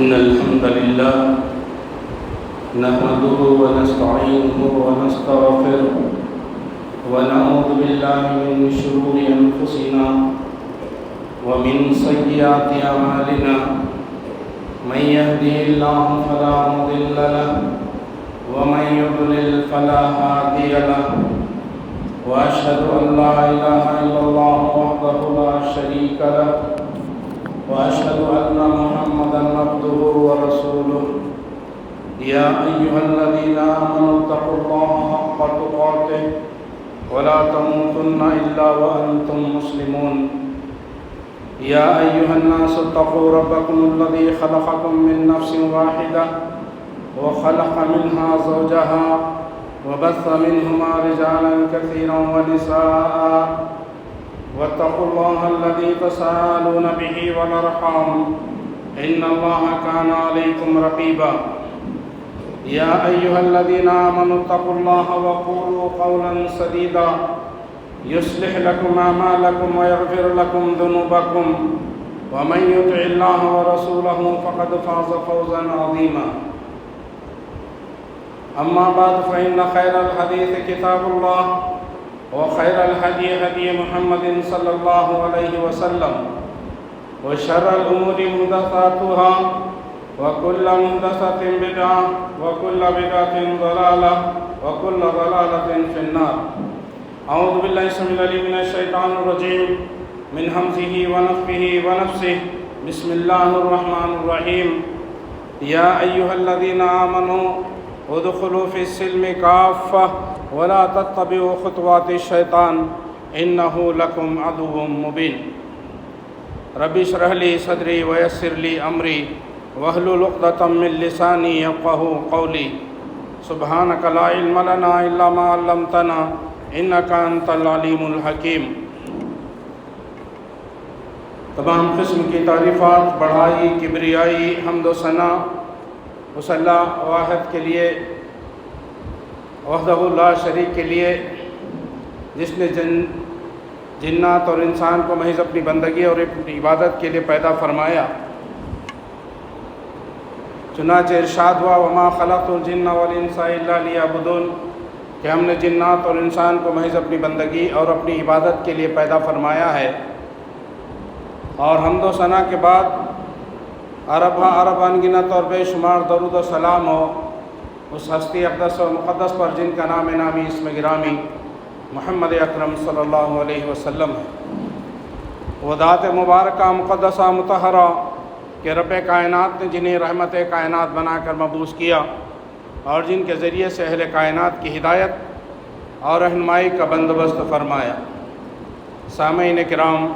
إن الحمد لله نحمده ونستعينه ونستغفره ونعوذ بالله من شرور أنفسنا ومن سيئات أعمالنا من يهده الله فلا مضل له ومن يضلل فلا هادي له وأشهد أن لا إله إلا الله وحده لا شريك له وأشهد أن محمدا عبده ورسوله يا أيها الذين آمنوا اتقوا الله حق تقاته ولا تموتن إلا وأنتم مسلمون يا أيها الناس اتقوا ربكم الذي خلقكم من نفس واحدة وخلق منها زوجها وبث منهما رجالا كثيرا ونساء واتقوا الله الذي تساءلون به والأرحام إن الله كان عليكم رقيبا يا أيها الذين آمنوا اتقوا الله وقولوا قولا سديدا يصلح لكم أعمالكم ويغفر لكم ذنوبكم ومن يطع الله ورسوله فقد فاز فوزا عظيما أما بعد فإن خير الحديث كتاب الله وخير الهدي هدي محمد صلى الله عليه وسلم وشر الأمور محدثاتها وكل محدثة بدعة وكل بدعة ضلالة وكل ضلالة في النار. أعوذ بالله السميع العليم من الشيطان الرجيم من همزه ونفخه ونفسه. بسم الله الرحمن الرحيم. يا أيها الذين آمنوا ادخلوا في السلم كافة ولا تتبعوا خطوات الشيطان إنه لكم عدو مبين. رب اشرح لي صدري ويسر لي أمري واحلل عقدة من لساني يفقهوا قولي. سبحانك لا علم لنا إلا ما علمتنا إنك أنت العليم الحكيم. تمام قسم کی تعریفات، بڑھائی، کبریائی، حمد و ثنا اس اللہ واحد کے لیے، وحدہ لا شریک کے لیے، جس نے جنات اور انسان کو محض اپنی بندگی اور اپنی عبادت کے لیے پیدا فرمایا. چنانچہ ارشاد ہوا وما خلقت الجن والانس الا لیعبدون، کہ ہم نے جنات اور انسان کو محض اپنی بندگی اور اپنی عبادت کے لیے پیدا فرمایا ہے. اور حمد و ثنا کے بعد عرب انگنت اور بے شمار درود و سلام ہو اس ہستی اقدس و مقدس پر جن کا نام نامی اسم گرامی محمد اکرم صلی اللہ علیہ وسلم ہے. وہ ذات مبارکہ مقدسہ مطہرہ کہ رب کائنات نے جنہیں رحمت کائنات بنا کر مبعوث کیا اور جن کے ذریعے سے اہل کائنات کی ہدایت اور رہنمائی کا بندوبست فرمایا. سامعین کرام،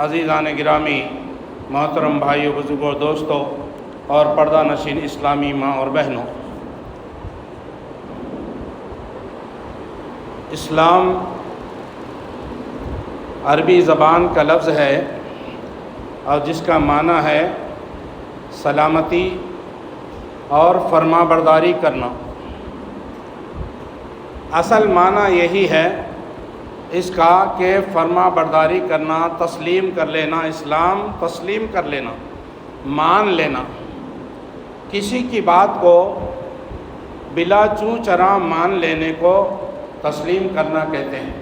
عزیزان گرامی، محترم بھائیو، بزرگوں، دوستوں اور پردہ نشین اسلامی ماں اور بہنوں، اسلام عربی زبان کا لفظ ہے اور جس کا معنی ہے سلامتی اور فرما برداری کرنا. اصل معنی یہی ہے اس کا کہ فرما برداری کرنا، تسلیم کر لینا. اسلام تسلیم کر لینا، مان لینا، کسی کی بات کو بلا چوں چراں مان لینے کو تسلیم کرنا کہتے ہیں.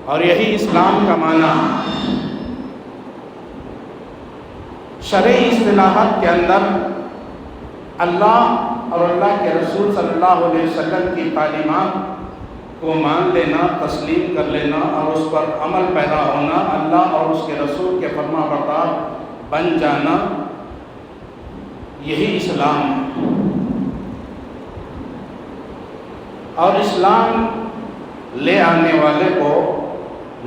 اور یہی اسلام کا معنی ہے. شرعی اصطلاحات کے اندر اللہ اور اللہ کے رسول صلی اللہ علیہ وسلم کی تعلیمات کو مان لینا، تسلیم کر لینا اور اس پر عمل پیدا ہونا، اللہ اور اس کے رسول کے فرما بردار بن جانا، یہی اسلام ہے. اور اسلام لے آنے والے کو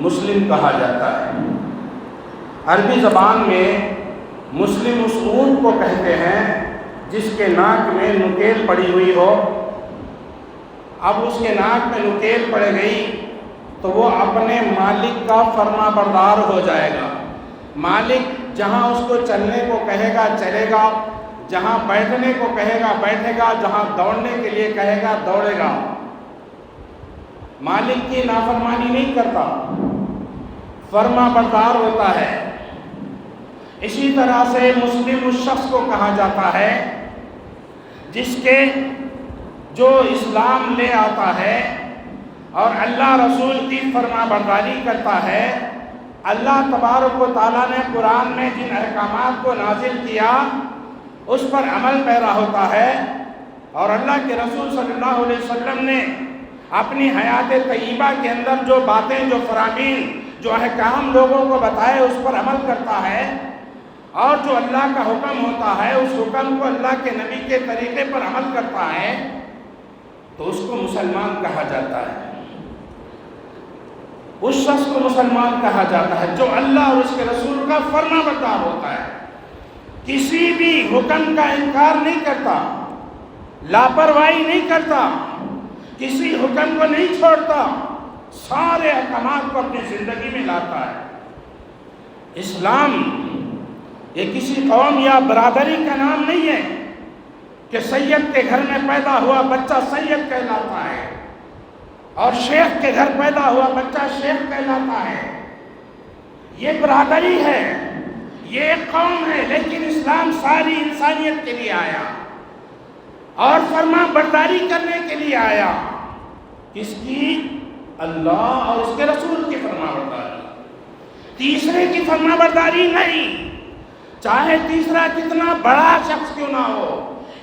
مسلم کہا جاتا ہے. عربی زبان میں مسلم اس اونٹ کو کہتے ہیں جس کے ناک میں نکیل پڑی ہوئی ہو. اب اس کے ناک میں نکیل پڑ گئی تو وہ اپنے مالک کا فرما بردار ہو جائے گا. مالک جہاں اس کو چلنے کو کہے گا چلے گا، جہاں بیٹھنے کو کہے گا بیٹھے گا، جہاں دوڑنے کے لیے کہے گا دوڑے گا. مالک کی نافرمانی نہیں کرتا، فرما بردار ہوتا ہے. اسی طرح سے مسلم اس شخص کو کہا جاتا ہے جس کے جو اسلام لے آتا ہے اور اللہ رسول کی فرما برداری کرتا ہے۔ اللہ تبارک و تعالیٰ نے قرآن میں جن احکامات کو نازل کیا اس پر عمل پیرا ہوتا ہے، اور اللہ کے رسول صلی اللہ علیہ وسلم نے اپنی حیات طیبہ کے اندر جو باتیں، جو فرامین، جو احکام لوگوں کو بتائے اس پر عمل کرتا ہے، اور جو اللہ کا حکم ہوتا ہے اس حکم کو اللہ کے نبی کے طریقے پر عمل کرتا ہے، تو اس کو مسلمان کہا جاتا ہے۔ اس شخص کو مسلمان کہا جاتا ہے جو اللہ اور اس کے رسول کا فرما بردار ہوتا ہے، کسی بھی حکم کا انکار نہیں کرتا، لاپرواہی نہیں کرتا، کسی حکم کو نہیں چھوڑتا، سارے احکامات کو اپنی زندگی میں لاتا ہے۔ اسلام یہ کسی قوم یا برادری کا نام نہیں ہے کہ سید کے گھر میں پیدا ہوا بچہ سید کہلاتا ہے اور شیخ کے گھر پیدا ہوا بچہ شیخ کہلاتا ہے۔ یہ برادری ہے، یہ ایک قوم ہے، لیکن اسلام ساری انسانیت کے لیے آیا اور فرما برداری کرنے کے لیے آیا۔ کس کی؟ اللہ اور اس کے رسول کی فرما برداری، تیسرے کی فرما برداری نہیں، چاہے تیسرا کتنا بڑا شخص کیوں نہ ہو،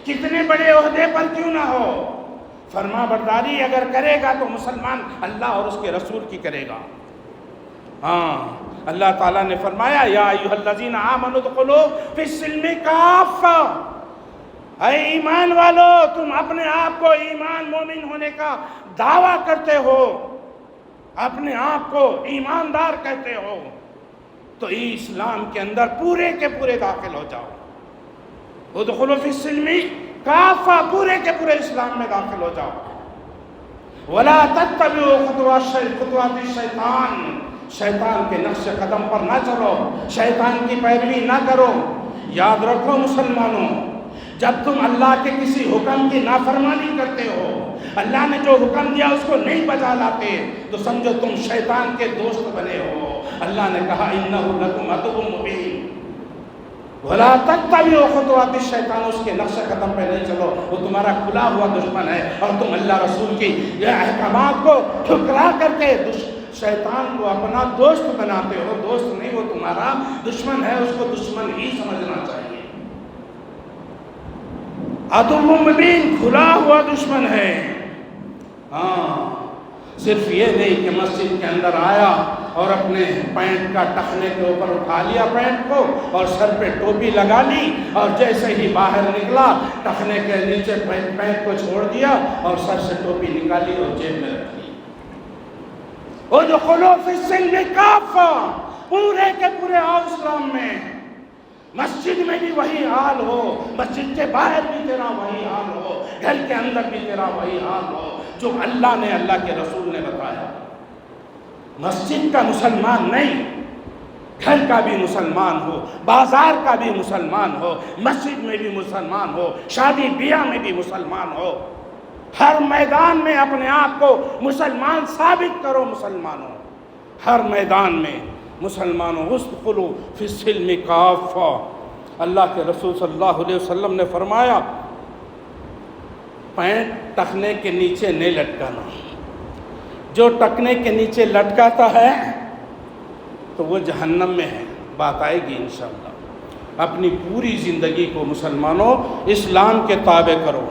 کتنے بڑے عہدے پر کیوں نہ ہو، فرما برداری اگر کرے گا تو مسلمان اللہ اور اس کے رسول کی کرے گا۔ ہاں، اللہ تعالیٰ نے فرمایا یا ایھا الذین آمنوا ادخلوا فی السلم کافہ، اے ایمان والو تم اپنے آپ کو ایمان مومن ہونے کا دعویٰ کرتے ہو، اپنے آپ کو ایماندار کہتے ہو، تو اسلام کے اندر پورے کے پورے داخل ہو جاؤ۔ ادخلوا فی السلم کافہ، پورے کے پورے اسلام میں داخل ہو جاؤ۔ ولا تتبعوا خطوات الشیطان، شیطان کے نقش قدم پر نہ چلو، شیطان کی پیروی نہ کرو۔ یاد رکھو مسلمانوں، جب تم اللہ کے کسی حکم کی نافرمانی کرتے ہو، اللہ نے جو حکم دیا اس کو نہیں بجا لاتے، تو سمجھو تم شیطان کے دوست بنے ہو۔ اللہ نے کہا اِنَّهُ لَكُمْ عَدُوٌّ مُّبِينٌ، وَلَا تَتَّبِعُوا خُطُوَاتِ الشَّيْطَانِ، اس کے نقش قدم پہ نہیں چلو، وہ تمہارا کھلا ہوا دشمن ہے، اور تم اللہ رسول کی یہ احکامات کو ٹھکرا کر کے شیطان کو اپنا دوست بناتے ہو۔ دوست نہیں، وہ تمہارا دشمن ہے، اس کو دشمن ہی سمجھنا چاہیے۔ عدو مبین، کھلا ہوا دشمن ہے۔ ہاں، صرف یہ نہیں کہ مسجد کے اندر آیا اور اپنے پینٹ کا ٹخنے کے اوپر اٹھا لیا پینٹ کو اور سر پہ ٹوپی لگا لی، اور جیسے ہی باہر نکلا ٹخنے کے نیچے پینٹ کو چھوڑ دیا اور سر سے ٹوپی نکالی اور جیب میں رکھ لی۔ ادخلوا فی السلم کافہ، پورے کے پورے آؤ اسلام میں۔ مسجد میں بھی وہی حال ہو، مسجد کے باہر بھی تیرا وہی حال ہو، گھر کے اندر بھی تیرا وہی حال ہو جو اللہ نے، اللہ کے رسول نے بتایا۔ مسجد کا مسلمان نہیں، گھر کا بھی مسلمان ہو، بازار کا بھی مسلمان ہو، مسجد میں بھی مسلمان ہو، شادی بیاہ میں بھی مسلمان ہو، ہر میدان میں اپنے آپ کو مسلمان ثابت کرو۔ مسلمانوں، ہر میدان میں مسلمانوں، ادخلوا فی السلم کافہ۔ اللہ کے رسول صلی اللہ علیہ وسلم نے فرمایا پینٹ ٹخنے کے نیچے نہیں لٹکانا، جو ٹکنے کے نیچے لٹکاتا ہے تو وہ جہنم میں ہے، بات آئے گی انشاءاللہ۔ اپنی پوری زندگی کو مسلمانوں اسلام کے تابع کرو،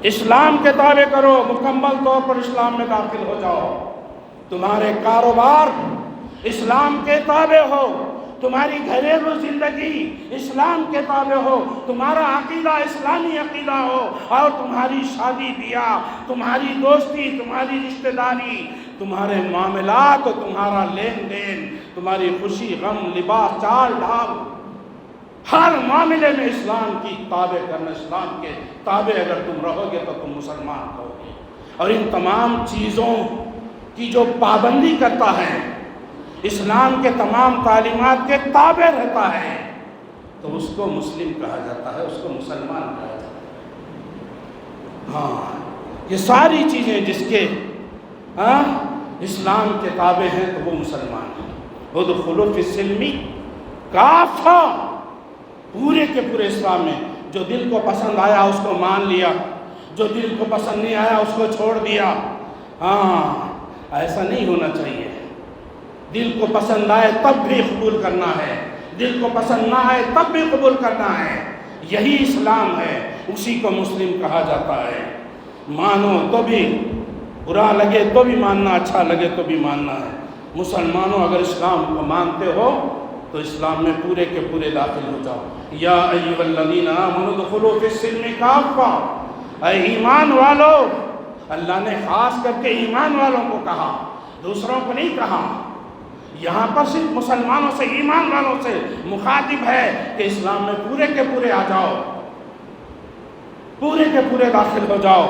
اسلام کے تابع کرو، مکمل طور پر اسلام میں داخل ہو جاؤ۔ تمہارے کاروبار اسلام کے تابع ہو، تمہاری گھریلو زندگی اسلام کے تابع ہو، تمہارا عقیدہ اسلامی عقیدہ ہو، اور تمہاری شادی بیاہ، تمہاری دوستی، تمہاری رشتہ داری، تمہارے معاملات، تمہارا لین دین، تمہاری خوشی غم، لباس چال ڈھال، ہر معاملے میں اسلام کی تابع کرنا، اسلام کے تابع اگر تم رہو گے تو تم مسلمان ہو گے۔ اور ان تمام چیزوں کی جو پابندی کرتا ہے، اسلام کے تمام تعلیمات کے تابع رہتا ہے، تو اس کو مسلم کہا جاتا ہے، اس کو مسلمان کہا جاتا ہے۔ ہاں، یہ ساری چیزیں جس کے اسلام کے تابع ہیں تو وہ مسلمان ہیں۔ ادخلوا فی السلم کافہ پورے کے پورے اسلام میں، جو دل کو پسند آیا اس کو مان لیا، جو دل کو پسند نہیں آیا اس کو چھوڑ دیا۔ ہاں، ایسا نہیں ہونا چاہیے۔ دل کو پسند آئے تب بھی قبول کرنا ہے، دل کو پسند نہ آئے تب بھی قبول کرنا ہے۔ یہی اسلام ہے، اسی کو مسلم کہا جاتا ہے۔ مانو تو بھی، برا لگے تو بھی ماننا، اچھا لگے تو بھی ماننا ہے۔ مسلمانوں اگر اسلام کو مانتے ہو تو اسلام میں پورے کے پورے داخل ہو جاؤ۔ یا ایھا الذین آمنوا ادخلوا فی السلم کافہ، اے ایمان والو، اللہ نے خاص کر کے ایمان والوں کو کہا، دوسروں کو نہیں کہا۔ یہاں پر صرف مسلمانوں سے، ایمان والوں سے مخاطب ہے کہ اسلام میں پورے کے پورے آ جاؤ، پورے کے پورے داخل ہو جاؤ۔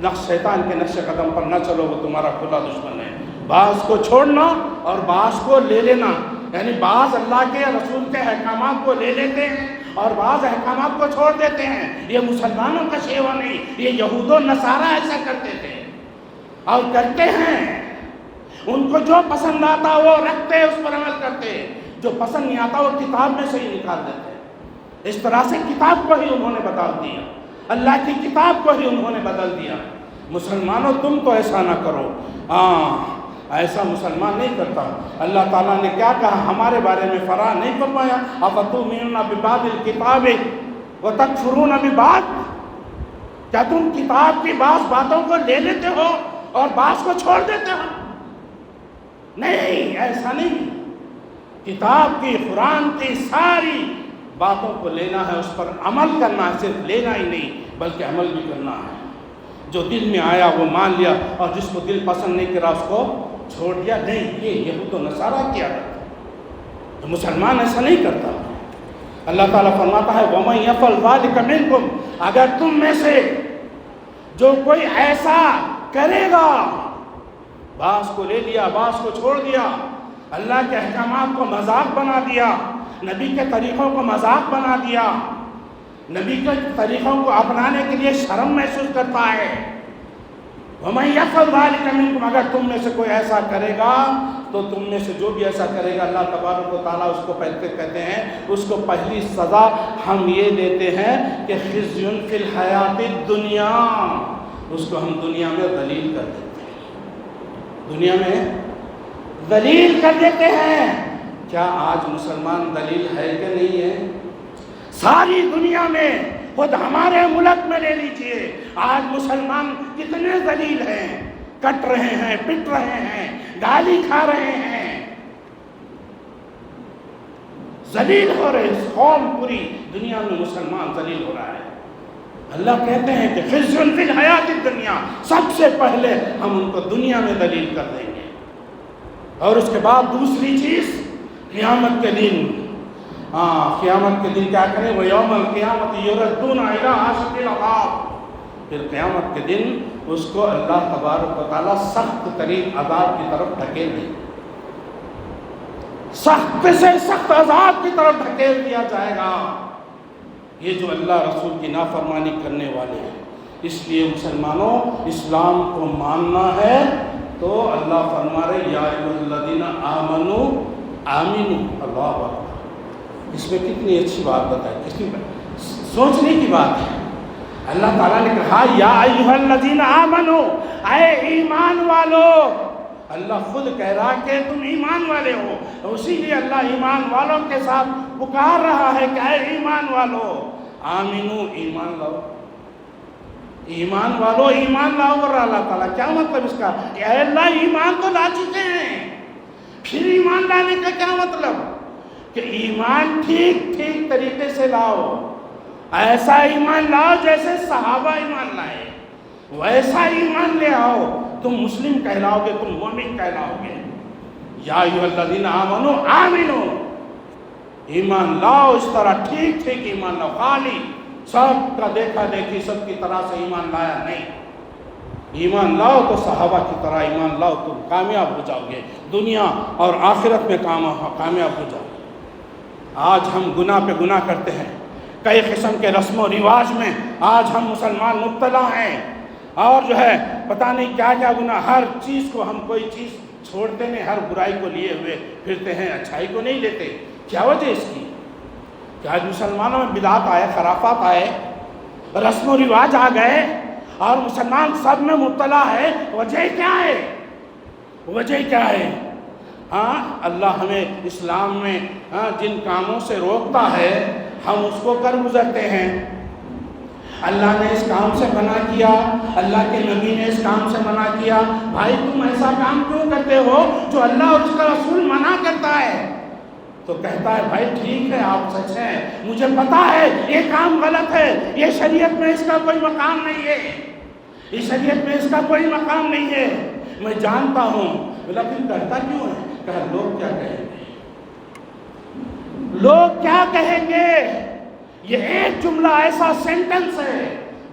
نقش شیطان کے نقش قدم پر نہ چلو، وہ تمہارا کھلا دشمن ہے۔ بعض کو چھوڑنا اور بعض کو لے لینا، یعنی بعض اللہ کے رسول کے احکامات کو لے لیتے ہیں اور بعض احکامات کو چھوڑ دیتے ہیں۔ یہ مسلمانوں کا شیوا نہیں، یہ یہود و نصارہ ایسا کرتے تھے اور کرتے ہیں۔ ان کو جو پسند آتا وہ رکھتے، اس پر عمل کرتے، جو پسند نہیں آتا وہ کتاب میں سے ہی نکال دیتے۔ اس طرح سے کتاب کو ہی انہوں نے بدل دیا، اللہ کی کتاب کو ہی انہوں نے بدل دیا۔ مسلمانوں تم تو ایسا نہ کرو، ایسا مسلمان نہیں کرتا۔ اللہ تعالیٰ نے کیا کہا ہمارے بارے میں؟ فرا نہیں فرمایا افتؤمنون ببعض الکتاب وتکفرون ببعض، کیا تم کتاب کی بعض باتوں کو لے لیتے ہو اور بعض کو چھوڑ دیتے ہو؟ نہیں، ایسا نہیں۔ کتاب کی، قرآن کی ساری باتوں کو لینا ہے، اس پر عمل کرنا ہے، صرف لینا ہی نہیں بلکہ عمل بھی کرنا ہے۔ جو دل میں آیا وہ مان لیا اور جس کو دل پسند نہیں کرا اس کو چھوڑ دیا۔ نہیں، یہ یہود و نصارہ کیا کرتا ہے، تو مسلمان ایسا نہیں کرتا۔ اللہ تعالیٰ فرماتا ہے وَمَن يَفْعَلْ ذَلِكَ مِنكُمْ، اگر تم میں سے جو کوئی ایسا کرے گا، بعض کو لے لیا بعض کو چھوڑ دیا، اللہ کے احکامات کو مذاق بنا دیا، نبی کے طریقوں کو مذاق بنا دیا، نبی کے طریقوں کو اپنانے کے لیے شرم محسوس کرتا ہے۔ وَمَن يَفْعَلْ ذَلِكَ مِنكُمْ، اگر تم میں سے کوئی ایسا کرے گا تو تم میں سے جو بھی ایسا کرے گا، اللہ تبارک و تعالیٰ اس کو کہتے ہیں، اس کو پہلی سزا ہم یہ دیتے ہیں کہ خزي فی الحیات الدنیا، اس کو ہم دنیا میں ذلیل کر دیتے ہیں، دنیا میں ذلیل کر دیتے ہیں۔ کیا آج مسلمان ذلیل ہے کہ نہیں ہے؟ ساری دنیا میں، خود ہمارے ملک میں لے لیجئے، آج مسلمان کتنے ذلیل ہیں، کٹ رہے ہیں، پٹ رہے ہیں، گالی کھا رہے ہیں، ذلیل ہو رہے ہیں۔ قوم پوری دنیا میں مسلمان ذلیل ہو رہا ہے۔ اللہ کہتے ہیں کہ خزي فی الحیات الدنیا، سب سے پہلے ہم ان کو دنیا میں ذلیل کر دیں گے، اور اس کے بعد دوسری چیز قیامت کے دن، قیامت کے دن کیا کریں؟ وَيَوْمَ الْقِيَامَةِ يُرَدُّونَ إِلَىٰ أَشَدِّ الْعَذَابِ، پھر قیامت کے دن اس کو اللہ تبارک و تعالیٰ سخت ترین عذاب کی طرف دھکیل دیں، سخت سے سخت عذاب کی طرف دھکیل دیا جائے گا۔ یہ جو اللہ رسول کی نافرمانی کرنے والے ہیں، اس لیے مسلمانوں اسلام کو ماننا ہے تو اللہ فرما رہے یا ایھا الذین آمنوا آمنوا، اللہ اکبر۔ اس میں کتنی اچھی بات بتائی، کتنی سوچنے کی بات ہے۔ اللہ تعالیٰ نے کہا یا ایھا الذین آمنوا، اے ایمان والو، اللہ خود کہہ رہا کہ تم ایمان والے ہو، اسی لیے اللہ ایمان والوں کے ساتھ پکار رہا ہے کہ اے ایمان والو آمنو، ایمان لاؤ، ایمان والو ایمان لاؤ۔ اور اللہ تعالیٰ کیا مطلب اس کا؟ کہ اے اللہ ایمان تو لا چکے ہیں، پھر ایمان لانے کا کیا مطلب؟ کہ ایمان ٹھیک ٹھیک طریقے سے لاؤ، ایسا ایمان لاؤ جیسے صحابہ ایمان لائے، ویسا ایمان لے آؤ، تم مسلم کہلاؤ گے، تم مومن کہلاؤ گے۔ یا ایھا الذین آمنوا آمنو، ایمان لاؤ، اس طرح ٹھیک ٹھیک ایمان لاؤ، خالی سب کا دیکھا دیکھی سب کی طرح سے ایمان لایا نہیں۔ ایمان لاؤ تو صحابہ کی طرح ایمان لاؤ، تم کامیاب ہو جاؤ گے، دنیا اور آخرت میں کامیاب ہو جاؤ گے۔ آج ہم گناہ پہ گناہ کرتے ہیں، کئی قسم کے رسم و رواج میں آج ہم مسلمان مبتلا ہیں، اور جو ہے پتہ نہیں کیا کیا گناہ، ہر چیز کو ہم کوئی چیز چھوڑتے نہیں، ہر برائی کو لیے ہوئے پھرتے ہیں، اچھائی کو نہیں لیتے۔ کیا وجہ اس کی کہ آج مسلمانوں میں بدعت آئے، خرافات آئے، رسم و رواج آ گئے اور مسلمان سب میں مبتلا ہے؟ وجہ کیا ہے؟ وجہ کیا ہے؟ اللہ ہمیں اسلام میں جن کاموں سے روکتا ہے ہم اس کو کر گزرتے ہیں۔ اللہ نے اس کام سے منع کیا، اللہ کے نبی نے اس کام سے منع کیا، بھائی تم ایسا کام کیوں کرتے ہو جو اللہ اور اس کا رسول منع کرتا ہے؟ تو کہتا ہے بھائی ٹھیک ہے آپ سچ ہیں، مجھے پتا ہے یہ کام غلط ہے، یہ شریعت میں اس کا کوئی مقام نہیں ہے، یہ شریعت میں اس کا کوئی مقام نہیں ہے، میں جانتا ہوں، لیکن کرتا کیوں ہے؟ کہا لوگ کیا کہیں گے، لوگ کیا کہیں گے؟ یہ ایک جملہ ایسا سینٹنس ہے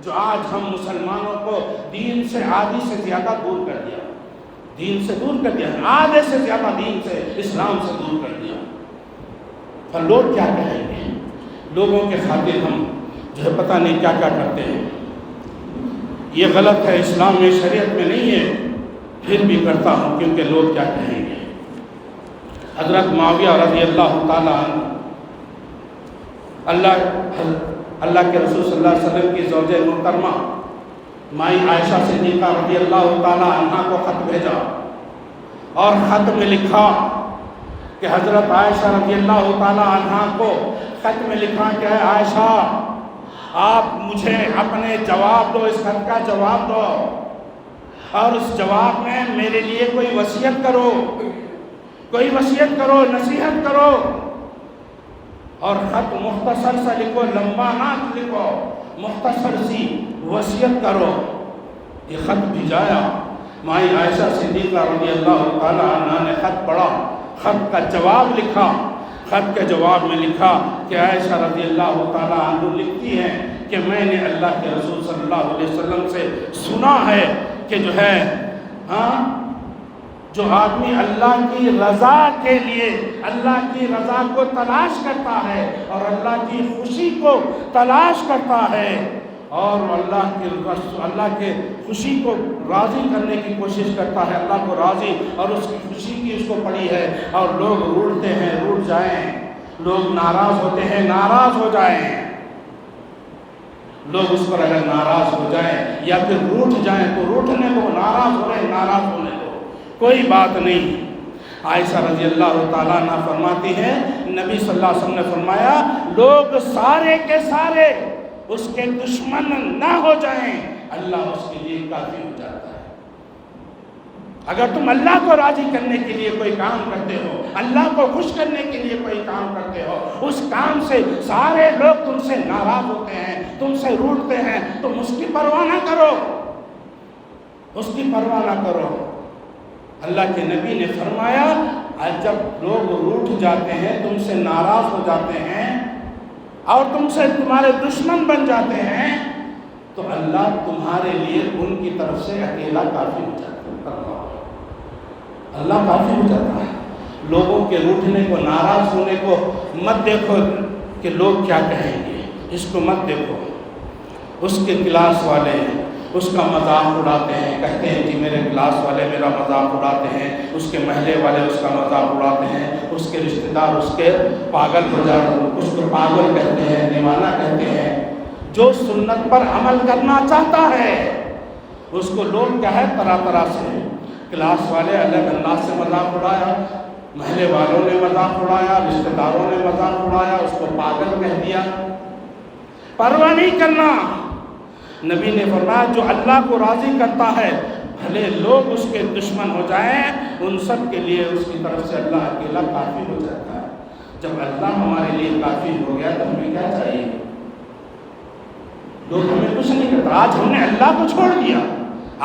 جو آج ہم مسلمانوں کو دین سے آدھی سے زیادہ دور کر دیا، دین سے دور کر دیا، آدھے سے زیادہ دین سے، اسلام سے دور کر دیا۔ اور لوگ کیا کہیں گے؟ لوگوں کے خاطر ہم جو ہے پتہ نہیں کیا کیا کرتے ہیں۔ یہ غلط ہے، اسلام میں شریعت میں نہیں ہے، پھر بھی کرتا ہوں کیونکہ لوگ کیا کہیں گے۔ حضرت معاویہ رضی اللہ تعالیٰ عنہ اللہ کے رسول صلی اللہ علیہ وسلم کی زوجہ محترمہ مائی عائشہ صدیقہ رضی اللہ تعالیٰ عنہ کو خط بھیجا اور خط میں لکھا کہ حضرت عائشہ رضی اللہ تعالیٰ عنہ کو خط میں لکھا کہ اے عائشہ آپ مجھے اپنے جواب دو، اس خط کا جواب دو اور اس جواب میں میرے لیے کوئی وصیت کرو، کوئی وصیت کرو، نصیحت کرو، اور خط مختصر سا لکھو، لمبا نہ لکھو، مختصر سی وصیت کرو۔ یہ خط بھیجایا، مائی عائشہ صدیقہ رضی اللہ تعالیٰ عنہ نے خط پڑھا، خط کا جواب لکھا، خط کے جواب میں لکھا کہ عائشہ رضی اللہ تعالیٰ عنہ لکھتی ہیں کہ میں نے اللہ کے رسول صلی اللہ علیہ وسلم سے سنا ہے کہ جو ہے جو آدمی اللہ کی رضا کے لیے اللہ کی رضا کو تلاش کرتا ہے اور اللہ کی خوشی کو تلاش کرتا ہے اور اللہ کے خوشی کو راضی کرنے کی کوشش کرتا ہے، اللہ کو راضی اور اس کی خوشی کی اس کو پڑی ہے، اور لوگ روٹتے ہیں روٹ جائیں، لوگ ناراض ہوتے ہیں ناراض ہو جائیں، لوگ اس پر اگر ناراض ہو جائیں یا پھر روٹ جائیں تو روٹنے کو، ناراض ہو رہے ناراض ہونے کو کوئی بات نہیں۔ عائشہ رضی اللہ تعالیٰ عنہ فرماتی ہیں نبی صلی اللہ علیہ وسلم نے فرمایا لوگ سارے کے سارے اس کے دشمن نہ ہو جائیں، اللہ اس کے لیے کافی ہو جاتا ہے۔ اگر تم اللہ کو راضی کرنے کے لیے کوئی کام کرتے ہو، اللہ کو خوش کرنے کے لیے کوئی کام کرتے ہو، اس کام سے سارے لوگ تم سے ناراض ہوتے ہیں، تم سے روٹتے ہیں، تم اس کی پرواہ نہ کرو، اس کی پرواہ نہ کرو۔ اللہ کے نبی نے فرمایا جب لوگ روٹھ جاتے ہیں، تم سے ناراض ہو جاتے ہیں اور تم سے تمہارے دشمن بن جاتے ہیں تو اللہ تمہارے لیے ان کی طرف سے اکیلا کافی ہو جاتا ہے، اللہ کافی ہو جاتا ہے۔ لوگوں کے روٹھنے کو، ناراض ہونے کو مت دیکھو کہ لوگ کیا کہیں گے، اس کو مت دیکھو۔ اس کے کلاس والے اس کا مذاق اڑاتے ہیں، کہتے ہیں کہ میرے کلاس والے میرا مذاق اڑاتے ہیں، اس کے محلے والے اس کا مذاق اڑاتے ہیں، اس کے رشتہ دار اس کے پاگل ہو جاتے ہیں، اس کو پاگل کہتے ہیں، دیوانہ کہتے ہیں۔ جو سنت پر عمل کرنا چاہتا ہے اس کو لوگ کیا ہے طرح طرح سے، کلاس والے الگ انداز سے مذاق اڑایا، محلے والوں نے مذاق اڑایا، رشتہ داروں نے مذاق اڑایا، اس کو پاگل کہہ دیا۔ پرواہ نہیں کرنا۔ نبی نے فرمایا جو اللہ کو راضی کرتا ہے بھلے لوگ اس کے دشمن ہو جائیں، ان سب کے لیے اس کی طرف سے اللہ اکیلا کافی ہو جاتا ہے۔ جب اللہ ہمارے لیے کافی ہو گیا تو ہمیں کیا چاہیے؟ لوگ ہمیں کچھ نہیں کرتا۔ آج ہم نے اللہ کو چھوڑ دیا،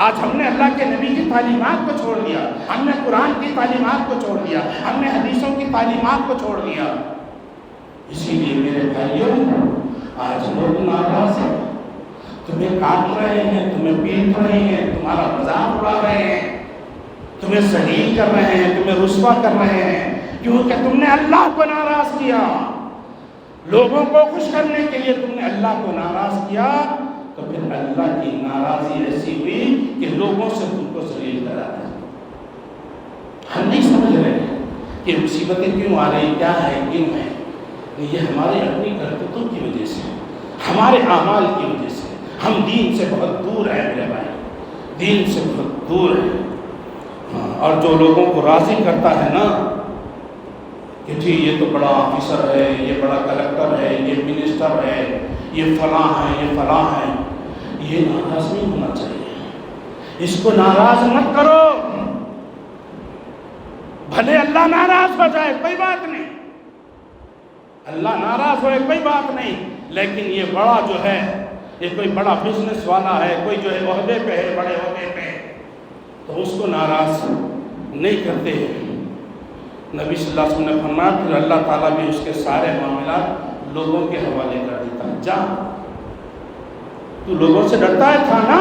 آج ہم نے اللہ کے نبی کی تعلیمات کو چھوڑ دیا، ہم نے قرآن کی تعلیمات کو چھوڑ دیا، ہم نے حدیثوں کی تعلیمات کو چھوڑ دیا۔ اسی لیے میرے بھائیوں آج لوگ ناراض ہیں، تمہیں کاٹ رہے ہیں، تمہیں پیٹ رہے ہیں، تمہارا مذاق اڑا رہے ہیں، تمہیں ذلیل کر رہے ہیں، تمہیں رسوا کر رہے ہیں، کیونکہ تم نے اللہ کو ناراض کیا۔ لوگوں کو خوش کرنے کے لیے تم نے اللہ کو ناراض کیا تو پھر اللہ کی ناراضی ایسی ہوئی کہ لوگوں سے تم کو ذلیل کرا دیا۔ ہم نہیں سمجھ رہے کہ مصیبتیں کیوں آ رہی، کیا ہے، کیوں ہے؟ یہ ہمارے اپنی کرتوتوں کی وجہ سے، ہمارے اعمال کی وجہ سے۔ ہم دین سے بہت دور ہیں میرے بھائی، دین سے بہت دور ہیں۔ اور جو لوگوں کو راضی کرتا ہے نا کہ جی یہ تو بڑا آفیسر ہے، یہ بڑا کلکٹر ہے، یہ منسٹر ہے، یہ فلاں ہے، یہ فلاں ہے، یہ ناراض نہیں ہونا چاہیے۔ اس کو ناراض مت کرو، بھلے اللہ ناراض ہو جائے کوئی بات نہیں، اللہ ناراض ہوئے کوئی بات نہیں، لیکن یہ بڑا جو ہے، یہ کوئی بڑا بزنس والا ہے، کوئی جو ہے عہدے پہ ہے، بڑے عہدے پہ، تو اس کو ناراض نہیں کرتے۔ نبی صلی اللہ علیہ وسلم نے فرمایا پھر اللہ تعالیٰ بھی اس کے سارے معاملات لوگوں کے حوالے کر دیتا ہے۔ جا، تو لوگوں سے ڈرتا ہے تھا نا،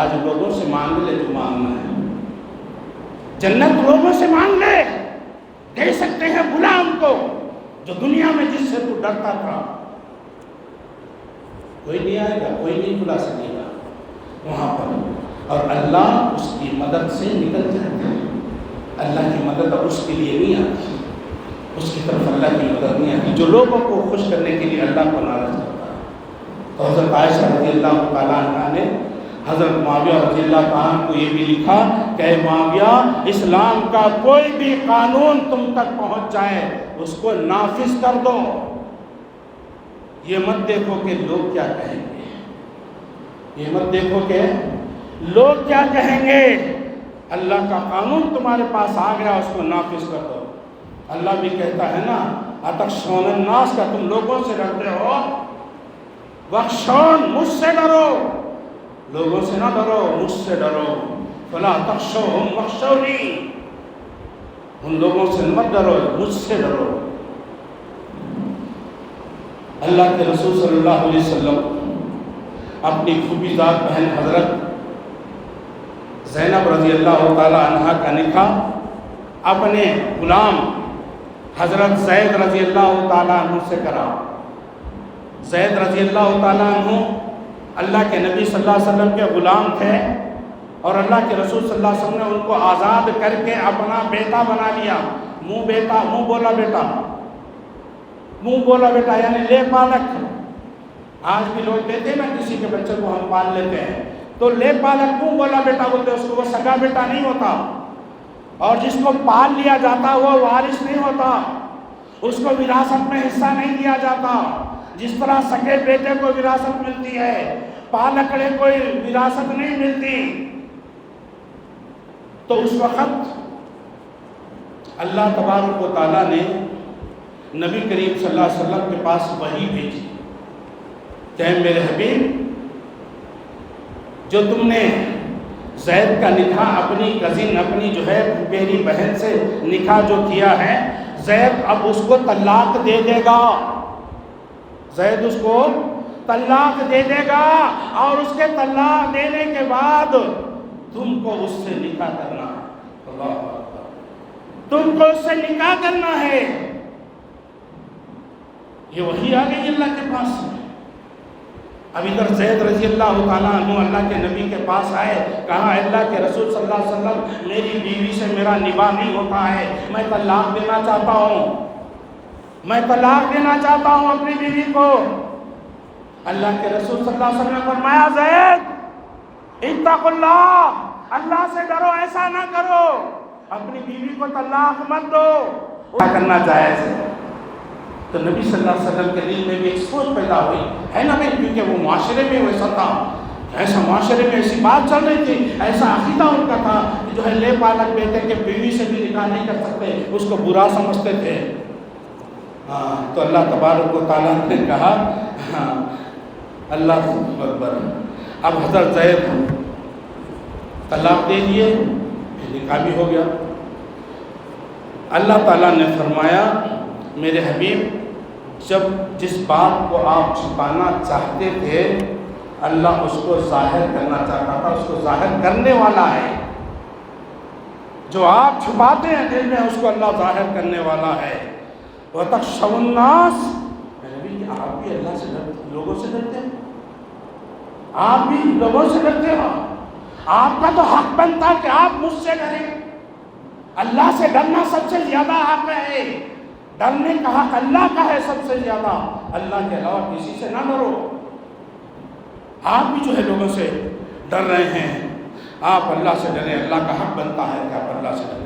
آج لوگوں سے مانگ لے جو مانگنا ہے، جنت لوگوں سے مانگ لے، دے سکتے ہیں، بلا ان کو جو دنیا میں جس سے تو ڈرتا تھا۔ کوئی نہیں آئے گا، کوئی نہیں بلا سکے گا وہاں پر، اور اللہ اس کی مدد سے نکل جاتا ہے۔ اللہ کی مدد اب اس کے لیے نہیں آتی، اس کی طرف اللہ کی مدد نہیں آتی، جو لوگوں کو خوش کرنے کے لیے اللہ کو ناراض کرتا ہے۔ تو حضرت عائشہ رضی اللہ تعالیٰ عنہ نے حضرت معاویہ رضی اللہ تعالیٰ عنہ کو یہ بھی لکھا کہ اے معاویہ، اسلام کا کوئی بھی قانون تم تک پہنچ جائے اس کو نافذ کر دو، یہ مت دیکھو کہ لوگ کیا کہیں گے، یہ مت دیکھو کہ لوگ کیا کہیں گے، اللہ کا قانون تمہارے پاس آ گیا، اس کو نافذ کر دو۔ اللہ بھی کہتا ہے نا اتخشون الناس، کا تم لوگوں سے ڈرتے ہو، واخشون، مجھ سے ڈرو، لوگوں سے نہ ڈرو، مجھ سے ڈرو، فلا تخشوہم واخشونی، ان لوگوں سے مت ڈرو، مجھ سے ڈرو۔ اللہ کے رسول صلی اللہ علیہ وسلم اپنی پھوپھی ذات بہن حضرت زینب رضی اللہ تعالی عنہ کا نکاح اپنے غلام حضرت زید رضی اللہ تعالیٰ عنہ سے کرا۔ زید رضی اللہ تعالیٰ عنہ اللہ کے نبی صلی اللہ علیہ وسلم کے غلام تھے، اور اللہ کے رسول صلی اللہ علیہ وسلم نے ان کو آزاد کر کے اپنا بیٹا بنا لیا۔ منہ بولا بیٹا، منہ بولا بیٹا یعنی لے پالک۔ آج بھی لوگ کہتے ہیں نا کسی کے بچے کو ہم پال لیتے ہیں تو لے پالک، منہ بولا بیٹا بولتے ہیں اس کو، وہ سگا بیٹا نہیں ہوتا، اور جس کو پال لیا جاتا وہ وارث نہیں ہوتا، اس کو وراثت میں حصہ نہیں دیا جاتا۔ جس طرح سگے بیٹے کو وراثت ملتی ہے، پالکڑے کو وراثت نہیں ملتی۔ تو اس وقت اللہ تبارک و تعالیٰ نے نبی کریم صلی اللہ علیہ وسلم کے پاس وحی بھیجی کہ میرے حبیب، جو تم نے زید کا نکاح اپنی کزن، اپنی جو ہے میری بہن سے نکاح جو کیا ہے، زید اب اس کو طلاق دے دے گا، زید اس کو طلاق دے دے گا، اور اس کے طلاق دینے کے بعد تم کو اس سے نکاح کرنا ہے۔ اللہ اکبر، تم کو اس سے نکاح کرنا ہے۔ یہ وحی آ گئی اللہ کے پاس۔ اب ادھر زید رضی اللہ تعالیٰ عنہ اللہ کے نبی کے پاس آئے، کہا اللہ کے رسول صلی اللہ علیہ وسلم، میری بیوی سے میرا نباہ نہیں ہوتا ہے، میں طلاق دینا چاہتا ہوں، میں طلاق دینا چاہتا ہوں اپنی بیوی کو۔ اللہ کے رسول صلی اللہ علیہ وسلم نے فرمایا زید اتق اللہ، اللہ سے ڈرو، ایسا نہ کرو، اپنی بیوی کو طلاق مت دو، کیا کرنا جائز ہے۔ تو نبی صلی اللہ علیہ وسلم کے دل میں بھی ایک سوچ پیدا ہوئی ہے نا بھائی، کیونکہ وہ معاشرے میں ویسا تھا، ایسا معاشرے میں ایسی بات چل رہی تھی، ایسا عقیدہ ان کا تھا کہ جو ہے لے پالک بیٹے کے بیوی سے بھی نکاح نہیں کر سکتے، اس کو برا سمجھتے تھے۔ تو اللہ تبارک و تعالیٰ نے کہا اللہ اکبر، اب حضرت زید طلاق دے دیے، پھر نکاح بھی ہو گیا۔ اللہ تعالیٰ نے فرمایا میرے حبیب، جب جس بات کو آپ چھپانا چاہتے تھے اللہ اس کو ظاہر کرنا چاہتا تھا، اس کو ظاہر کرنے والا ہے۔ جو آپ چھپاتے ہیں دل میں اس کو اللہ ظاہر کرنے والا ہے۔ وَتَخْشَوْنَ النَّاسَ، نبی کہ آپ بھی اللہ سے ڈرتے، لوگوں سے ڈرتے ہیں، آپ بھی لوگوں سے ڈرتے ہو، آپ کا تو حق بنتا کہ آپ مجھ سے ڈریں، اللہ سے ڈرنا سب سے زیادہ حق ہے، ڈرنے کا حق اللہ کا ہے سب سے زیادہ، اللہ کے علاوہ کسی سے نہ ڈرو۔ آپ بھی جو ہے لوگوں سے ڈر رہے ہیں، آپ اللہ سے ڈریں، اللہ کا حق بنتا ہے کہ آپ اللہ سے ڈریں۔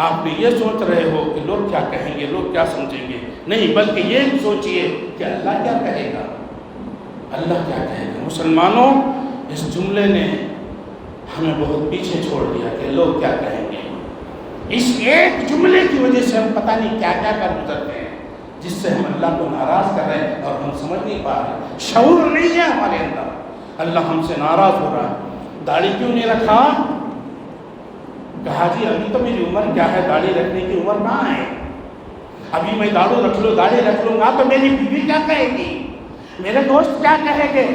آپ نے یہ سوچ رہے ہو کہ لوگ کیا کہیں گے، لوگ کیا سمجھیں گے، نہیں، بلکہ یہ سوچئے کہ اللہ کیا کہے گا، اللہ کیا کہے گا۔ مسلمانوں، اس جملے نے ہمیں بہت پیچھے چھوڑ دیا کہ لوگ کیا کہیں گے۔ اس ایک جملے کی وجہ سے ہم پتہ نہیں کیا کیا کر گزرتے ہیں، جس سے ہم اللہ کو ناراض کر رہے ہیں اور ہم سمجھ نہیں پا رہے، شعور نہیں ہے ہمارے اندر، اللہ ہم سے ناراض ہو رہا ہے۔ داڑھی کیوں نہیں رکھا؟ کہا جی ابھی تو میری عمر کیا ہے، داڑھی رکھنے کی عمر کہاں ہے، ابھی میں داڑھی رکھ لوں گا تو میری بیوی کیا کہے گی، میرے دوست کیا کہیں گے،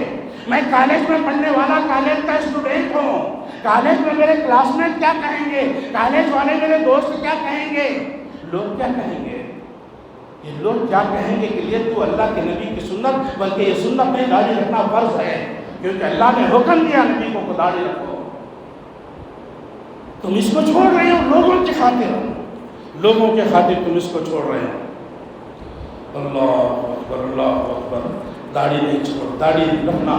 میں کالج میں پڑھنے والا کالج کا اسٹوڈنٹ ہوں، کالج میں میرے کلاس میٹ کیا کہیں گے، کالج والے میرے دوست کیا کہیں گے، لوگ کیا کہیں گے، یہ لوگ کیا کہیں گے کے لیے تو اللہ کے نبی کی سنت، بلکہ یہ سنت میں داڑھی رکھنا فرض ہے، کیونکہ اللہ نے حکم دیا نبی کو داڑھی رکھو۔ تم اس کو چھوڑ رہے ہو لوگوں کی خاطر، لوگوں کے خاطر تم اس کو چھوڑ رہے ہو۔ اللہ اکبر، اللہ اکبر۔ داڑھی نہیں چھوڑ، داڑھی رکھنا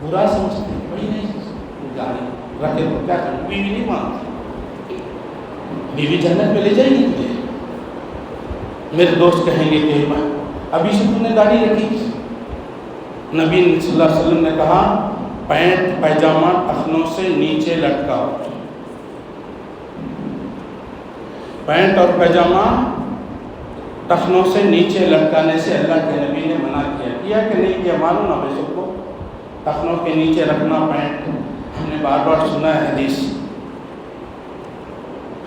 برا سمجھتے ہیں، بڑی نہیں داڑھی رکھے تو کیا کریں، بیوی نہیں مانتی، بیوی جنت میں لے جائے گی تجھے۔ میرے دوست کہیں گے کہ ابھی سے تم نے داڑھی رکھی، نبی صلی اللہ علیہ وسلم نے کہا پینٹ پیجامہ ٹخنوں سے نیچے لٹکاؤ، پینٹ اور پیجامہ ٹخنوں سے نیچے لٹکانے سے اللہ کے نبی نے منع کیا کہ نہیں کیا، معلوم نہ بھائی سب کو، ٹخنوں کے نیچے رکھنا پینٹ، ہم نے بار بار سنا ہے حدیث،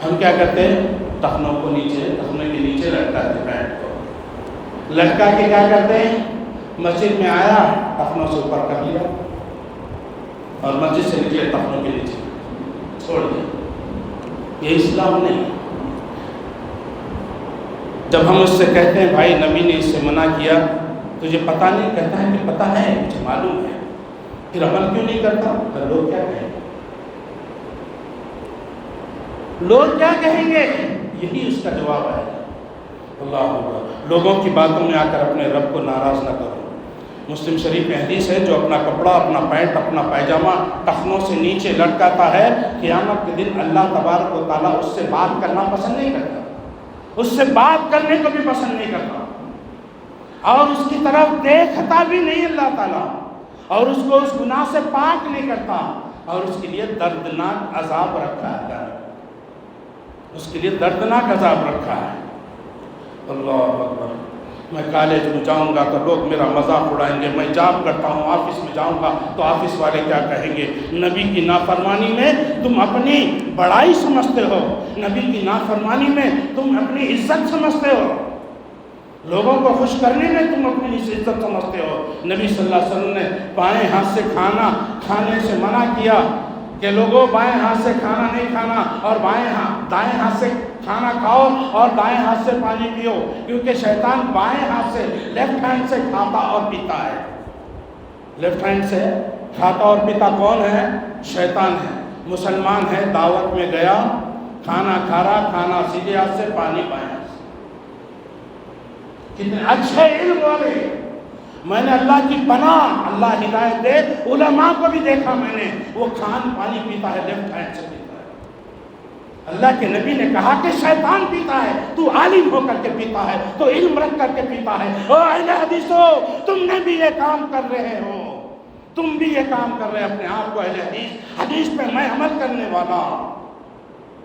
ہم کیا کرتے ہیں ٹخنوں کے نیچے لٹکاتے پینٹ کو، لٹکا کے کیا کرتے ہیں، مسجد میں آیا ٹخنوں سے اوپر کر لیا اور مسجد سے نکلے ٹخنوں کے نیچے چھوڑ دیا، یہ اسلام نہیں۔ جب ہم اس سے کہتے ہیں بھائی نبی نے اس سے منع کیا، تجھے پتہ نہیں، کہتا ہے کہ پتہ ہے، مجھے معلوم ہے، پھر عمل کیوں نہیں کرتا؟ پھر لوگ کیا کہیں گے، لوگ کیا کہیں گے، یہی اس کا جواب ہے۔ اللہ اکبر۔ لوگوں کی باتوں میں آ کر اپنے رب کو ناراض نہ کرو۔ مسلم شریف میں حدیث ہے، جو اپنا کپڑا، اپنا پینٹ، اپنا پیجامہ ٹخنوں سے نیچے لٹکاتا ہے، قیامت کے دن اللہ تبارک و تعالیٰ اس سے بات کرنا پسند نہیں کرتا، اس سے بات کرنے کو بھی پسند نہیں کرتا، اور اس کی طرف دیکھتا بھی نہیں اللہ تعالیٰ، اور اس کو اس گناہ سے پاک نہیں کرتا، اور اس کے لیے دردناک عذاب رکھا ہے، اس کے لیے دردناک عذاب رکھا ہے۔ اللہ اکبر۔ میں کالج میں جاؤں گا تو لوگ میرا مذاق اڑائیں گے، میں جاب کرتا ہوں آفس میں جاؤں گا تو آفس والے کیا کہیں گے، نبی کی نافرمانی میں تم اپنی بڑائی سمجھتے ہو، نبی کی نافرمانی میں تم اپنی عزت سمجھتے ہو، لوگوں کو خوش کرنے میں تم اپنی عزت سمجھتے ہو۔ نبی صلی اللہ علیہ وسلم نے بائیں ہاتھ سے کھانا کھانے سے منع کیا کہ لوگوں بائیں ہاتھ سے کھانا نہیں کھانا، اور دائیں ہاتھ سے کھانا کھاؤ اور دائیں ہاتھ سے پانی پیو، کیونکہ شیطان بائیں ہاتھ سے لیفٹ ہینڈ سے کھاتا اور پیتا ہے، لیفٹ ہینڈ سے کھاتا اور پیتا کون ہے؟ شیطان ہے۔ مسلمان ہے، دعوت میں گیا، کھانا کھا رہا، کھانا سیدھے ہاتھ سے، پانی بائیں ہاتھ سے، کتنے اچھے علم والے، میں نے اللہ کی پناہ، اللہ ہدایت دے، علماء کو بھی دیکھا میں نے، وہ پانی پیتا ہے لیفٹ ہینڈ سے پیتا ہے۔ اللہ کے نبی نے کہا کہ شیطان پیتا ہے، تو عالم ہو کر کے پیتا ہے، تو علم رکھ کر کے پیتا ہے۔ او اہل حدیثو، تم نے بھی یہ کام کر رہے ہو، تم بھی یہ کام کر رہے، اپنے آپ کو اہل حدیث پہ میں عمل کرنے والا،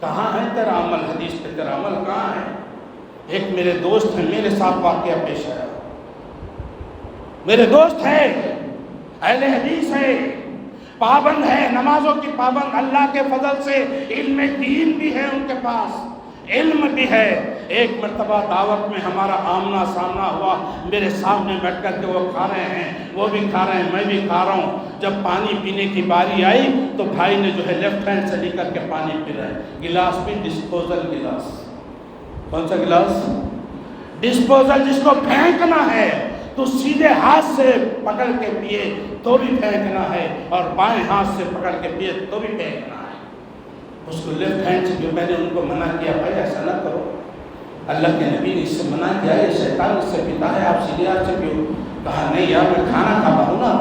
کہاں ہے تیرا عمل؟ حدیث پہ تیرا عمل کہاں ہے؟ ایک میرے دوست ہیں، میرے ساتھ واقعہ پیش آیا، میرے دوست ہے، اہل حدیث ہے، پابند ہے، نمازوں کی پابند، اللہ کے فضل سے علم دین بھی ہے ان کے پاس، علم بھی ہے۔ ایک مرتبہ دعوت میں ہمارا آمنا سامنا ہوا، میرے سامنے بیٹھ کر کے وہ کھا رہے ہیں، وہ بھی کھا رہے ہیں، میں بھی کھا رہا ہوں۔ جب پانی پینے کی باری آئی تو بھائی نے جو ہے لیفٹ ہینڈ سے لے کر کے پانی پی رہا ہے، گلاس بھی ڈسپوزل گلاس۔ کون سا گلاس؟ ڈسپوزل، جس کو پھینکنا ہے تو سیدھے ہاتھ سے پکڑ کے پیے تو بھی پھینکنا ہے، اور بائیں ہاتھ سے پکڑ کے پیے تو بھی پھینکنا ہے۔ اس کو لیفٹ ہینڈ سے پیو. میں نے ان کو منع کیا بھائی ایسا نہ کرو, اللہ کے نبی نے اس سے منع کیا ہے, شیطان اس سے پیتا ہے, آپ سیدھے ہاتھ سے پیو. کہا نہیں یار میں کھانا کھاتا ہوں نا,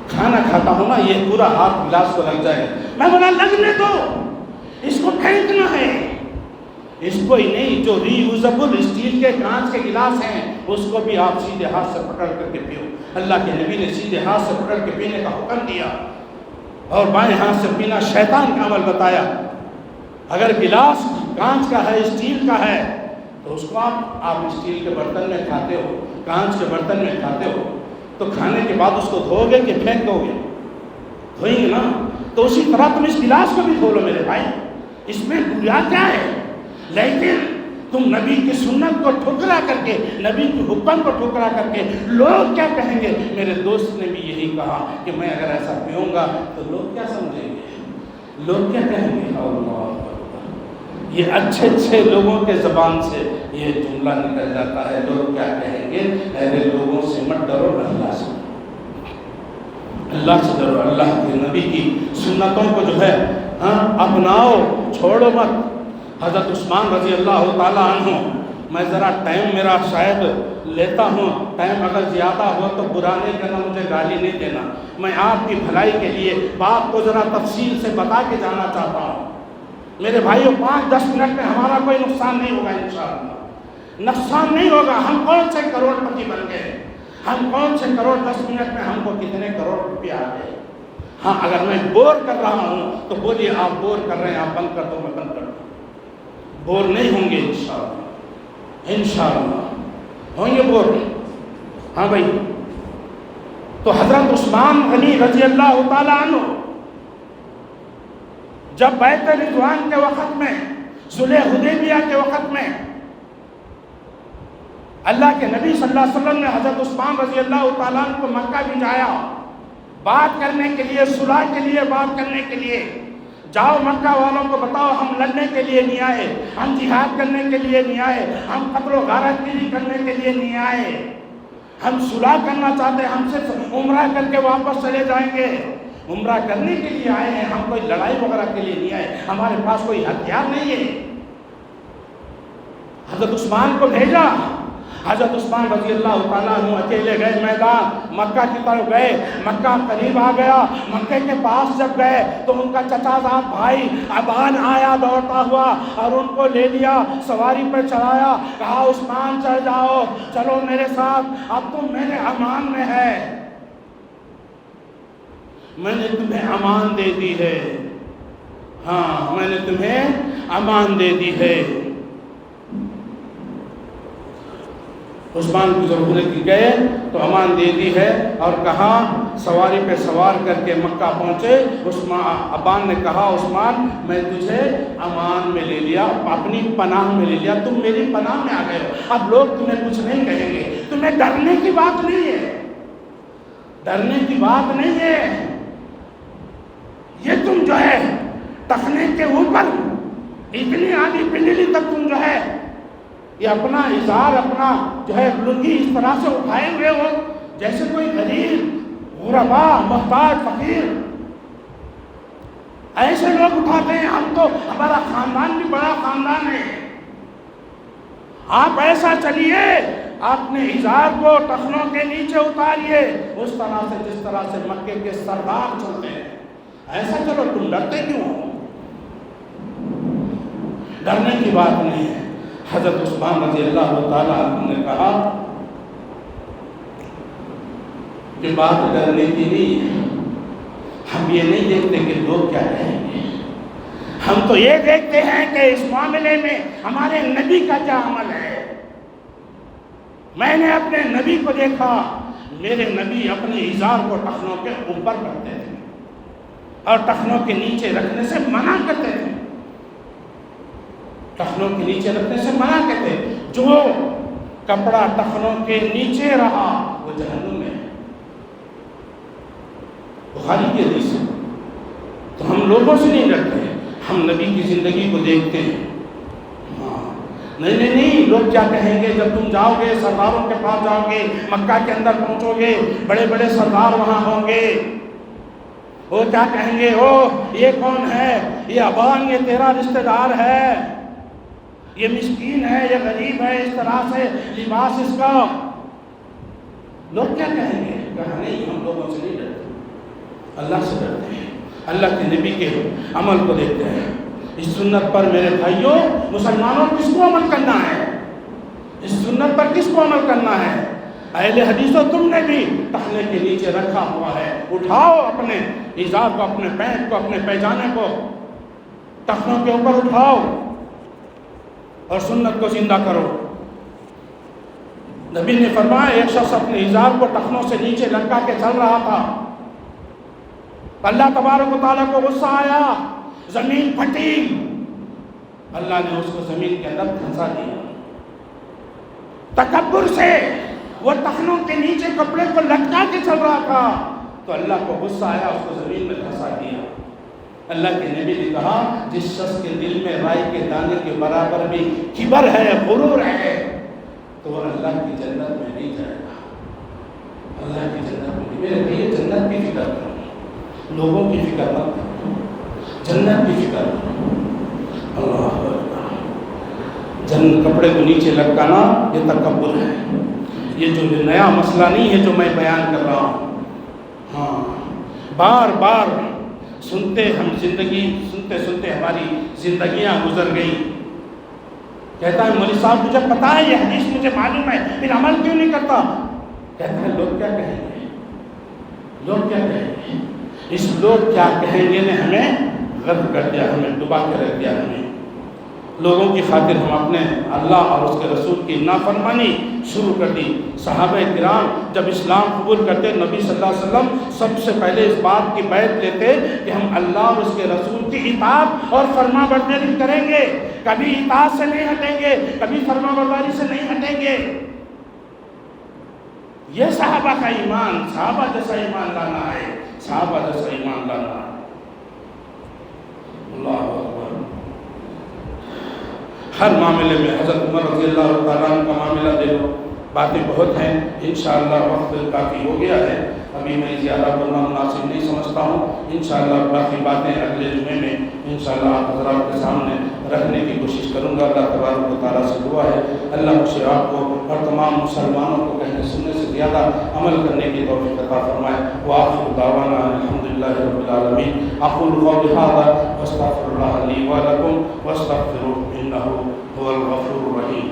کھانا کھاتا ہوں نا, یہ پورا ہاتھ گلاس کو لگ جائے گا. میں بولا لگنے دو, اس کو پھینکنا ہے, اس کو ہی نہیں, جو ری یوزبل اسٹیل کے کانچ کے گلاس ہیں اس کو بھی آپ سیدھے ہاتھ سے پکڑ کر کے پیو. اللہ کے نبی نے سیدھے ہاتھ سے پکڑ کے پینے کا حکم دیا, اور بائیں ہاتھ سے پینا شیطان کا عمل بتایا. اگر گلاس کانچ کا ہے, اسٹیل کا ہے, تو اس کو آپ اسٹیل کے برتن میں کھاتے ہو, کانچ کے برتن میں کھاتے ہو, تو کھانے کے بعد اس کو دھو گے کہ پھینک دو گے؟ دھوئیں گے نا. تو اسی طرح تم اس گلاس کو بھی دھو لو میرے بھائی, اس میں برا کیا ہے؟ لیکن تم نبی کی سنت کو ٹھکرا کر کے, نبی کے حکم کو ٹھکرا کر کے لوگ کیا کہیں گے؟ میرے دوست نے بھی یہی کہا کہ میں اگر ایسا پیوں گا تو لوگ کیا سمجھیں گے, لوگ کیا کہیں گے؟ اللہ, یہ اچھے اچھے لوگوں کے زبان سے یہ جملہ نکل جاتا ہے, لوگ کیا کہیں گے. ایسے لوگوں سے مت ڈرو, اللہ سے, اللہ سے ڈرو. اللہ کے نبی کی سنتوں کو جو ہے اپناؤ, چھوڑو مت. حضرت عثمان رضی اللہ تعالیٰ عنہ, میں ذرا ٹائم میرا شاید لیتا ہوں, ٹائم اگر زیادہ ہو تو برا نہیں کرنا, مجھے گالی نہیں دینا. میں آپ کی بھلائی کے لیے بات کو ذرا تفصیل سے بتا کے جانا چاہتا ہوں. میرے بھائیوں 5-10 منٹ میں ہمارا کوئی نقصان نہیں ہوگا, انشاءاللہ نقصان نہیں ہوگا. ہم کون سے کروڑ پتی بن گئے, ہم کون سے کروڑ, 10 منٹ میں ہم کو کتنے کروڑ روپیہ آ گئے. ہاں اگر میں بور کر رہا ہوں تو بولیے آپ بور کر رہے ہیں, آپ بند کر دو, میں بند کر دوں. بور نہیں ہوں گے انشاءاللہ, انشاءاللہ ہوں گے بور. ہاں بھائی, تو حضرت عثمان غنی رضی اللہ تعالیٰ عنہ جب بیعت رضوان کے وقت میں, صلح حدیبیہ کے وقت میں, اللہ کے نبی صلی اللہ علیہ وسلم نے حضرت عثمان رضی اللہ تعالیٰ عنہ کو مکہ بھیجایا بات کرنے کے لیے, صلح کے لیے بات کرنے کے لیے. جاؤ مکہ والوں کو بتاؤ ہم لڑنے کے لیے نہیں آئے, ہم جہاد کرنے کے لیے نہیں آئے, ہم قتل و غارت گیری کرنے کے لیے نہیں آئے, ہم صلح کرنا چاہتے ہیں, ہم صرف عمرہ کر کے واپس چلے جائیں گے. عمرہ کرنے کے لیے آئے ہیں, ہم کوئی لڑائی وغیرہ کے لیے نہیں آئے, ہمارے پاس کوئی ہتھیار نہیں ہے. حضرت عثمان کو بھیجا. حضرت عثمان رضی اللہ تعالیٰ عنہ اکیلے گئے میدان, مکہ کی طرف گئے. مکہ قریب آ گیا. مکہ کے پاس جب گئے تو ان کا چچا زاد بھائی ابان آیا دوڑتا ہوا اور ان کو لے لیا, سواری پر چڑھایا, کہا عثمان چڑھ جاؤ, چلو میرے ساتھ, اب تم میرے امان میں ہے, میں نے تمہیں امان دے دی ہے. ہاں میں نے تمہیں امان دے دی ہے. عثمان کی ضرورت کی گئے تو امان دے دی ہے, اور کہاں سواری پہ سوار کر کے مکہ پہنچے. عثمان ابان نے کہا عثمان میں تجھے امان میں لے لیا, اپنی پناہ میں لے لیا, تم میری پناہ میں آ گئے ہو, اب لوگ تمہیں کچھ نہیں کہیں گے. تمہیں ڈرنے کی بات نہیں ہے, ڈرنے کی بات نہیں ہے. یہ تم جو ہے ٹخنے کے اوپر اتنی آدھی پنڈلی تک تم جو ہے یہ اپنا اظہار, اپنا جو ہے لنگی اس طرح سے اٹھائے ہوئے ہو جیسے کوئی غریب, غربا, محتاج, فقیر. ایسے لوگ اٹھاتے ہیں. ہم تو, ہمارا خاندان بھی بڑا خاندان ہے. آپ ایسا چلیے, اپنے اظہار کو ٹخنوں کے نیچے اتاریے اس طرح سے جس طرح سے مکے کے سردار چلتے ہیں. ایسا چلو, تم ڈرتے کیوں ہو؟ ڈرنے کی بات نہیں ہے. حضرت عثمان رضی اللہ تعالیٰ عنہ نے کہا کہ بات ڈرنے کی نہیں ہے, ہم یہ نہیں دیکھتے کہ لوگ کیا کہیں گے, ہم تو یہ دیکھتے ہیں کہ اس معاملے میں ہمارے نبی کا کیا عمل ہے. میں نے اپنے نبی کو دیکھا, میرے نبی اپنے ازار کو ٹخنوں کے اوپر کرتے تھے اور ٹخنوں کے نیچے رکھنے سے منع کرتے تھے. ٹخنوں کے نیچے رکھنے سے منع کرتے, جو کپڑا ٹخنوں کے نیچے رہا وہ جہنم میں ہے. بخاری کی حدیث ہے. تو ہم لوگوں سے نہیں ڈرتے, ہم نبی کی زندگی کو دیکھتے ہیں. نہیں, لوگ کیا کہیں گے جب تم جاؤ گے, سرداروں کے پاس جاؤ گے, مکہ کے اندر پہنچو گے, بڑے بڑے سردار وہاں ہوں گے, وہ کیا کہیں گے؟ او یہ کون ہے؟ یہ ابان، یہ تیرا رشتہ دار ہے، یہ مسکین ہے، یہ غریب ہے، اس طرح سے لباس اس کا۔ لوگ کیا کہیں گے؟ کہا نہیں، ہم لوگوں سے نہیں ڈرتے، اللہ سے ڈرتے ہیں، اللہ کے نبی کے عمل کو دیکھتے ہیں۔ اس سنت پر میرے بھائیوں مسلمانوں کس کو عمل کرنا ہے؟ اس سنت پر کس کو عمل کرنا ہے؟ اہل حدیثوں تم نے بھی ٹخنے کے نیچے رکھا ہوا ہے، اٹھاؤ اپنے ازار کو، اپنے پینٹ کو، اپنے پیجانے کو ٹخنوں کے اوپر اٹھاؤ اور سنت کو زندہ کرو۔ نبی نے فرمایا ایک شخص اپنے ازار کو ٹخنوں سے نیچے لٹکا کے چل رہا تھا، اللہ تبارک و تعالیٰ کو غصہ آیا، زمین پھٹی، اللہ نے اس کو زمین کے اندر دھنسا دیا۔ تکبر سے وہ ٹخنوں کے نیچے کپڑے کو لٹکا کے چل رہا تھا تو اللہ کو غصہ آیا، اس کو زمین میں دھنسا دیا۔ اللہ کے نبی نے کہا جس شخص کے دل میں رائی کے دانے کے برابر بھی کبر ہے، غرور ہے، تو وہ اللہ کی جنت میں نہیں جائے گا، اللہ کی جنت میں نہیں۔ میرے بھائی جنت کی فکر کرو، لوگوں کی فکر مت کرو، جنت کی فکر کرو۔ اللہ اکبر۔ کپڑے کو نیچے لٹکانا یہ تکبر ہے، یہ جو نیا مسئلہ نہیں ہے جو میں بیان کر رہا ہوں۔ ہاں، بار بار سنتے ہم سنتے سنتے ہماری زندگیاں گزر گئیں۔ کہتا ہے مولوی صاحب مجھے پتا ہے یہ حدیث مجھے معلوم ہے، پھر عمل کیوں نہیں کرتا؟ کہتا ہے لوگ کیا کہیں گے، لوگ کیا کہیں گے؟ اس لوگ کیا کہیں گے نے ہمیں غرق کر دیا، ہمیں ڈبا کے رکھ دیا۔ ہمیں لوگوں کی خاطر ہم اپنے اللہ اور اس کے رسول کی نافرمانی شروع کر دی۔ صحابہ کرام جب اسلام قبول کرتے نبی صلی اللہ علیہ وسلم سب سے پہلے اس بات کی بیعت لیتے کہ ہم اللہ اور اس کے رسول کی اطاعت اور فرما برداری کریں گے، کبھی اطاعت سے نہیں ہٹیں گے، کبھی فرما برداری سے نہیں ہٹیں گے۔ یہ صحابہ کا ایمان، صحابہ جیسا ایمان لانا ہے، صحابہ جیسا ایمان لانا ہے۔ اللہ اکبر۔ ہر معاملے میں حضرت عمر رضی اللہ تعالیٰ عنہ کا معاملہ دے لو، باتیں بہت ہیں، انشاءاللہ وقت کافی ہو گیا ہے، ابھی میں زیادہ بولنا مناسب نہیں سمجھتا ہوں۔ انشاءاللہ باقی باتیں اگلے جمعے میں انشاءاللہ آپ حضرات کے سامنے رکھنے کی کوشش کروں گا۔ اللہ تبارک و تعالیٰ سے دعا ہے اللہ مجھے آپ کو اور تمام مسلمانوں کو کہنے سننے سے زیادہ عمل کرنے کی توفیق عطا فرمائے۔ وآخر دعوانا الحمدللہ رب العالمین۔ اقول قولی ھذا واستغفر اللہ لی ولکم واستغفروہ انہ هو الغفور الرحیم۔